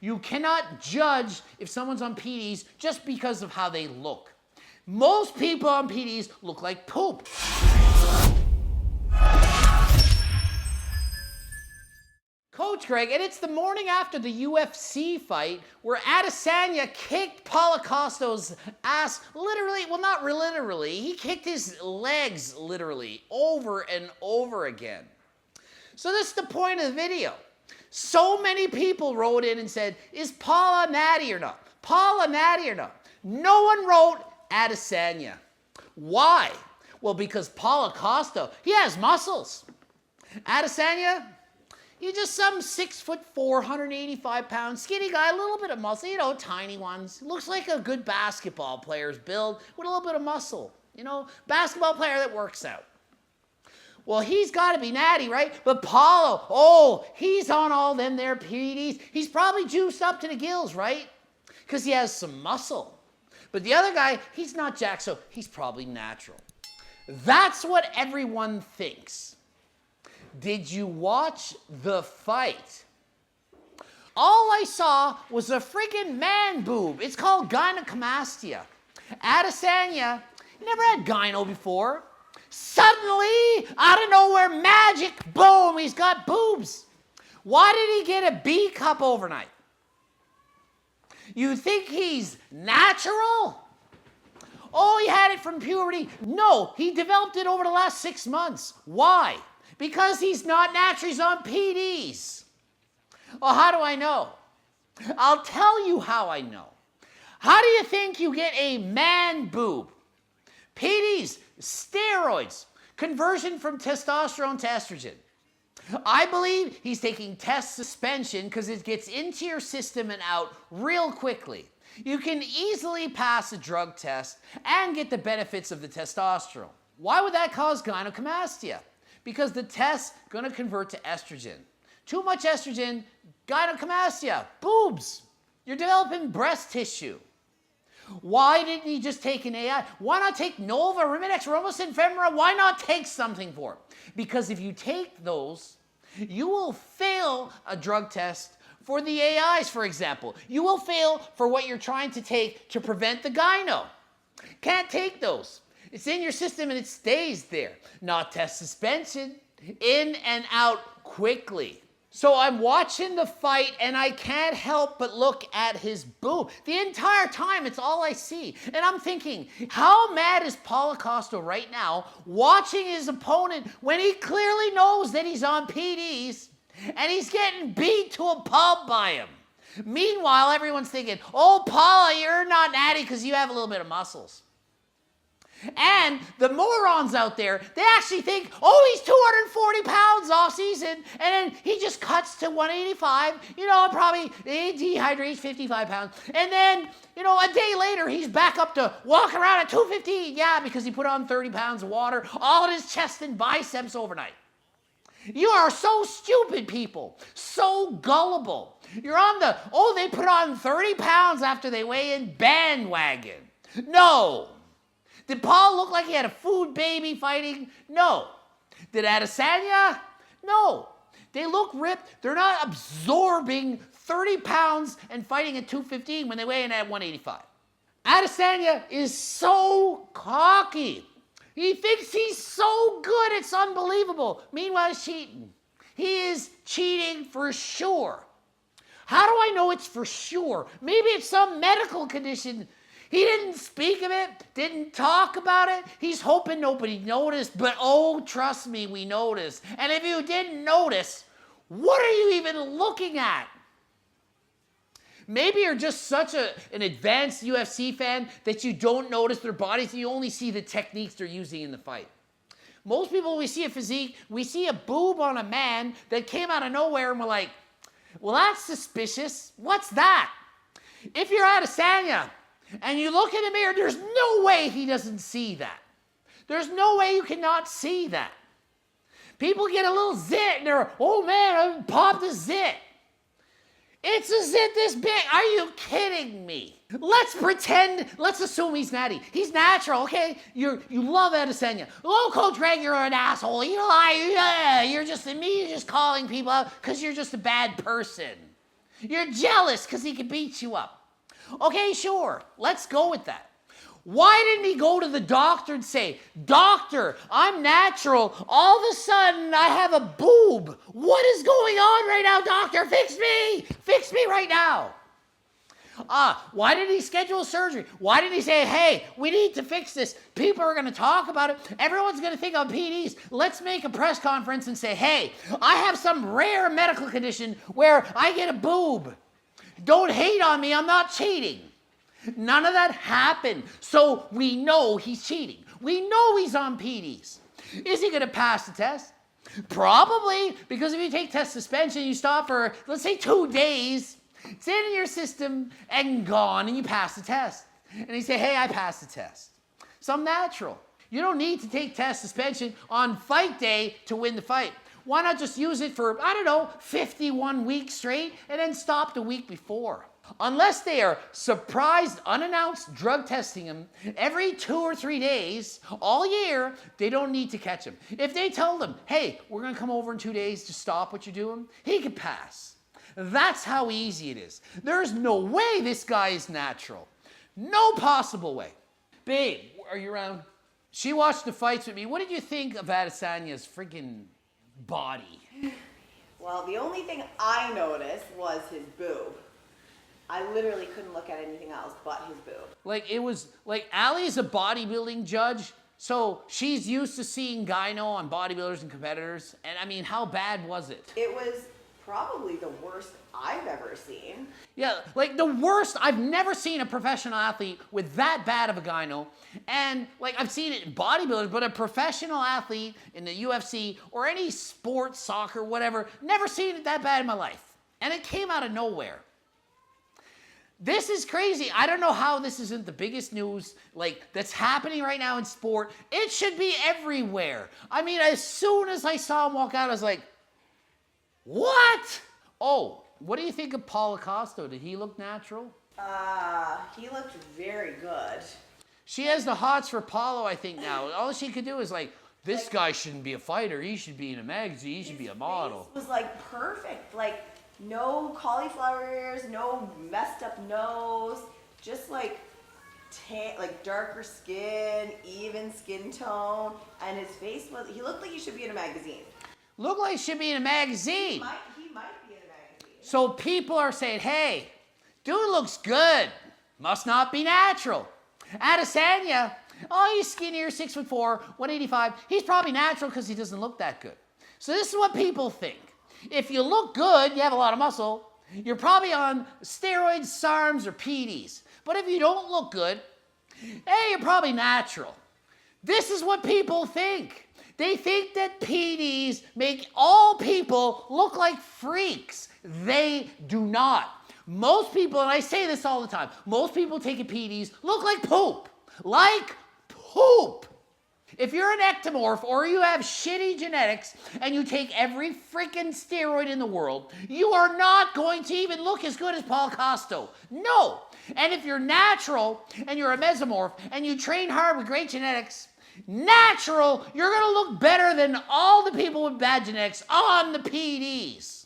You cannot judge if someone's on PEDs just because of how they look. Most people on PEDs look like poop. Coach Greg, and it's the morning after the UFC fight where Adesanya kicked Paulo Costa's ass literally, well not literally, he kicked his legs literally over and over again. So this is the point of the video. So many people wrote in and said, is Paulo Natty or not? Paulo Natty or not? No one wrote Adesanya. Why? Well, because Paulo Costa, he has muscles. Adesanya, he's just some 6'4", 185 pound, skinny guy, a little bit of muscle, you know, tiny ones. Looks like a good basketball player's build with a little bit of muscle. You know, basketball player that works out. Well, he's got to be Natty, right? But Paulo, oh, he's on all them there PEDs. He's probably juiced up to the gills, right? Because he has some muscle. But the other guy, he's not jacked, so he's probably natural. That's what everyone thinks. Did you watch the fight? All I saw was a friggin' man boob. It's called gynecomastia. Adesanya never had gyno before. Suddenly, out of nowhere, magic, boom, he's got boobs. Why did he get a B cup overnight? You think he's natural? Oh, he had it from puberty. No, he developed it over the last 6 months. Why? Because he's not natural, he's on PEDs. Well, how do I know? I'll tell you how I know. How do you think you get a man boob? PEDs, steroids, conversion from testosterone to estrogen. I believe he's taking test suspension because it gets into your system and out real quickly. You can easily pass a drug test and get the benefits of the testosterone. Why would that cause gynecomastia? Because the test's going to convert to estrogen. Too much estrogen, gynecomastia, boobs. You're developing breast tissue. Why didn't he just take an AI? Why not take Nova, Rimidex, Romosin, Femra? Why not take something for it? Because if you take those, you will fail a drug test for the AIs, for example. You will fail for what you're trying to take to prevent the gyno. Can't take those. It's in your system and it stays there. Not test suspension, in and out quickly. So I'm watching the fight and I can't help but look at his boob. The entire time, it's all I see. And I'm thinking, how mad is Paulo Costa right now watching his opponent when he clearly knows that he's on PEDs and he's getting beat to a pulp by him? Meanwhile, everyone's thinking, oh, Paulo, you're not natty because you have a little bit of muscles. And the morons out there, they actually think, oh, he's 240 pounds off season, and then he just cuts to 185, you know, probably he dehydrates 55 pounds. And then, you know, a day later, he's back up to walking around at 215. Yeah, because he put on 30 pounds of water, all in his chest and biceps overnight. You are so stupid, people. So gullible. You're on the, oh, they put on 30 pounds after they weigh in bandwagon. No. Did Paul look like he had a food baby fighting? No. Did Adesanya? No. They look ripped. They're not absorbing 30 pounds and fighting at 215 when they weigh in at 185. Adesanya is so cocky. He thinks he's so good, it's unbelievable. Meanwhile, he's cheating. He is cheating for sure. How do I know it's for sure? Maybe it's some medical condition. He didn't speak of it, didn't talk about it. He's hoping nobody noticed, but oh, trust me, we noticed. And if you didn't notice, what are you even looking at? Maybe you're just such an advanced UFC fan that you don't notice their bodies, you only see the techniques they're using in the fight. Most people, we see a physique, we see a boob on a man that came out of nowhere and we're like, well, that's suspicious. What's that? If you're Adesanya, and you look in the mirror, there's no way he doesn't see that. There's no way you cannot see that. People get a little zit and they're, oh man, I popped a zit. It's a zit this big. Are you kidding me? Let's pretend, let's assume he's natty. He's natural, okay? You love Adesanya. Oh, Coach Greg, you're an asshole. You lie. You're just calling people out because you're just a bad person. You're jealous because he can beat you up. Okay, sure. Let's go with that. Why didn't he go to the doctor and say, Doctor, I'm natural. All of a sudden, I have a boob. What is going on right now, doctor? Fix me. Fix me right now. Why did he schedule surgery? Why didn't he say, hey, we need to fix this. People are going to talk about it. Everyone's going to think I'm PDs. Let's make a press conference and say, hey, I have some rare medical condition where I get a boob. Don't hate on me. I'm not cheating. None of that happened. So we know he's cheating. We know he's on PDs. Is he going to pass the test? Probably, because if you take test suspension, you stop for, let's say, 2 days. It's in your system and gone, and you pass the test. And you say, hey, I passed the test. So I'm natural. You don't need to take test suspension on fight day to win the fight. Why not just use it for, 51 weeks straight and then stop the week before? Unless they are surprised, unannounced drug testing him every 2 or 3 days, all year, they don't need to catch him. If they tell them, hey, we're going to come over in 2 days to stop what you're doing, he could pass. That's how easy it is. There's no way this guy is natural. No possible way. Babe, are you around? She watched the fights with me. What did you think of Adesanya's freaking body? Well, the only thing I noticed was his boob. I literally couldn't look at anything else but his boob. Like, it was, like, Allie's a bodybuilding judge, so she's used to seeing Gyno on bodybuilders and competitors. And I mean, how bad was it? It was probably the worst I've ever seen. Yeah, like the worst. I've never seen a professional athlete with that bad of a gyno. And like I've seen it in bodybuilders, but a professional athlete in the UFC or any sport, soccer, whatever, never seen it that bad in my life. And it came out of nowhere. This is crazy. I don't know how this isn't the biggest news like that's happening right now in sport. It should be everywhere. I mean, as soon as I saw him walk out, I was like, what? Oh, what do you think of Paulo Costa? Did he look natural? He looked very good. She has the hots for Paulo, I think, now. All she could do is like, this guy shouldn't be a fighter. He should be in a magazine. He should be a model. His face was like perfect. Like no cauliflower ears, no messed up nose, just like tan, like darker skin, even skin tone, and his face he looked like he should be in a magazine. Look like he should be in a magazine. He might be in a magazine. So people are saying, hey, dude looks good. Must not be natural. Adesanya, oh, he's skinnier, 6'4", 185. He's probably natural because he doesn't look that good. So this is what people think. If you look good, you have a lot of muscle, you're probably on steroids, SARMs, or PDs. But if you don't look good, hey, you're probably natural. This is what people think. They think that PDs make all people look like freaks. They do not. Most people, and I say this all the time, most people taking PDs look like poop. Like poop. If you're an ectomorph or you have shitty genetics and you take every freaking steroid in the world, you are not going to even look as good as Paulo Costa. No. And if you're natural and you're a mesomorph and you train hard with great genetics, natural, you're going to look better than all the people with bad genetics on the PDs.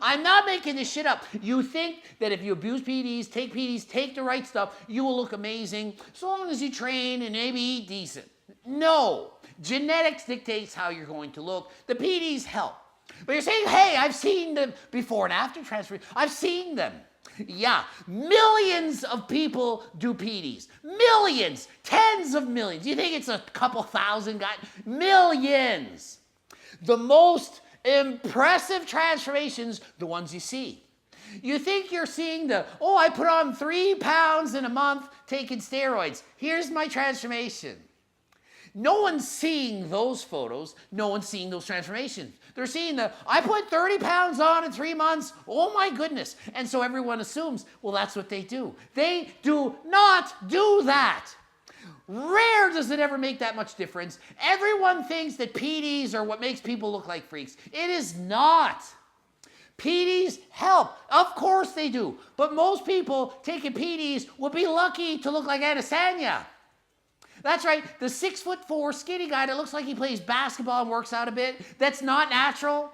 I'm not making this shit up. You think that if you abuse PDs, take the right stuff, you will look amazing so long as you train and maybe eat decent. No. Genetics dictates how you're going to look. The PDs help. But you're saying, hey, I've seen the before and after transfer. I've seen them. Yeah, millions of people do PDs. Millions, tens of millions. You think it's a couple thousand guys? Millions. The most impressive transformations, the ones you see. You think you're seeing I put on 3 pounds in a month taking steroids. Here's my transformation. No one's seeing those photos. No one's seeing those transformations. They're seeing I put 30 pounds on in 3 months. Oh my goodness. And so everyone assumes, well, that's what they do. They do not do that. Rare does it ever make that much difference. Everyone thinks that PDs are what makes people look like freaks. It is not. PDs help. Of course they do. But most people taking PDs would be lucky to look like Adesanya. That's right, the 6'4" skinny guy that looks like he plays basketball and works out a bit, that's not natural.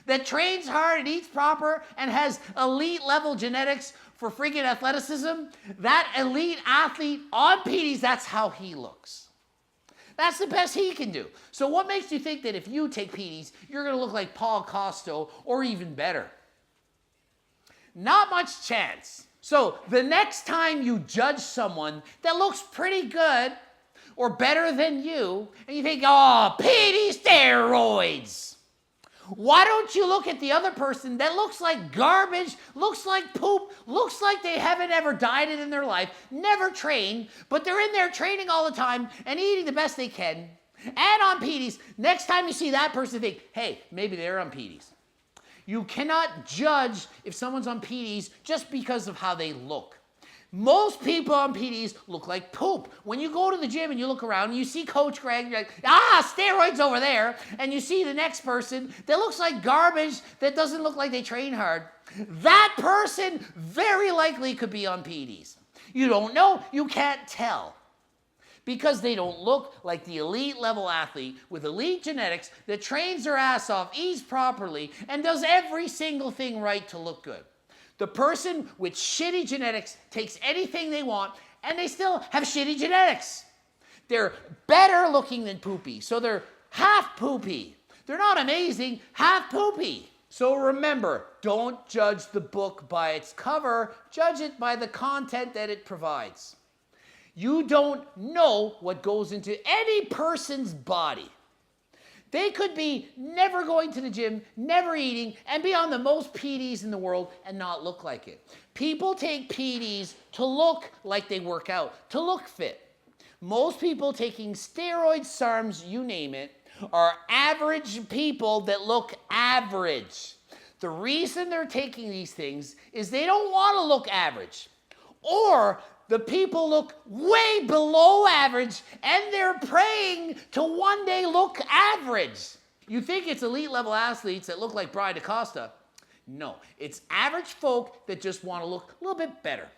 that trains hard and eats proper and has elite level genetics for freaking athleticism, that elite athlete on PEDs, that's how he looks. That's the best he can do. So what makes you think that if you take PEDs, you're going to look like Paul Costo or even better? Not much chance. So the next time you judge someone that looks pretty good or better than you, and you think, oh, PD steroids, why don't you look at the other person that looks like garbage, looks like poop, looks like they haven't ever dieted in their life, never trained, but they're in there training all the time and eating the best they can, and on PEDs. Next time you see that person, think, hey, maybe they're on PEDs. You cannot judge if someone's on PEDs just because of how they look. Most people on PEDs look like poop. When you go to the gym and you look around and you see Coach Greg, you're like, steroids over there. And you see the next person that looks like garbage, that doesn't look like they train hard. That person very likely could be on PEDs. You don't know, you can't tell. Because they don't look like the elite level athlete with elite genetics that trains their ass off, eats properly, and does every single thing right to look good. The person with shitty genetics takes anything they want, and they still have shitty genetics. They're better looking than poopy, so they're half poopy. They're not amazing, half poopy. So remember, don't judge the book by its cover, judge it by the content that it provides. You don't know what goes into any person's body. They could be never going to the gym, never eating, and be on the most PEDs in the world and not look like it. People take PEDs to look like they work out, to look fit. Most people taking steroids, SARMs, you name it, are average people that look average. The reason they're taking these things is they don't want to look average. Or the people look way below average and they're praying to one day look average. You think it's elite level athletes that look like Brian DaCosta. No, it's average folk that just want to look a little bit better.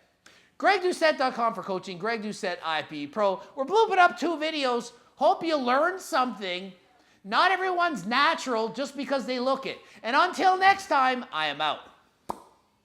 GregDoucette.com for coaching, Greg Doucette, IFBB Pro. We're blooping up 2 videos. Hope you learned something. Not everyone's natural just because they look it. And until next time, I am out.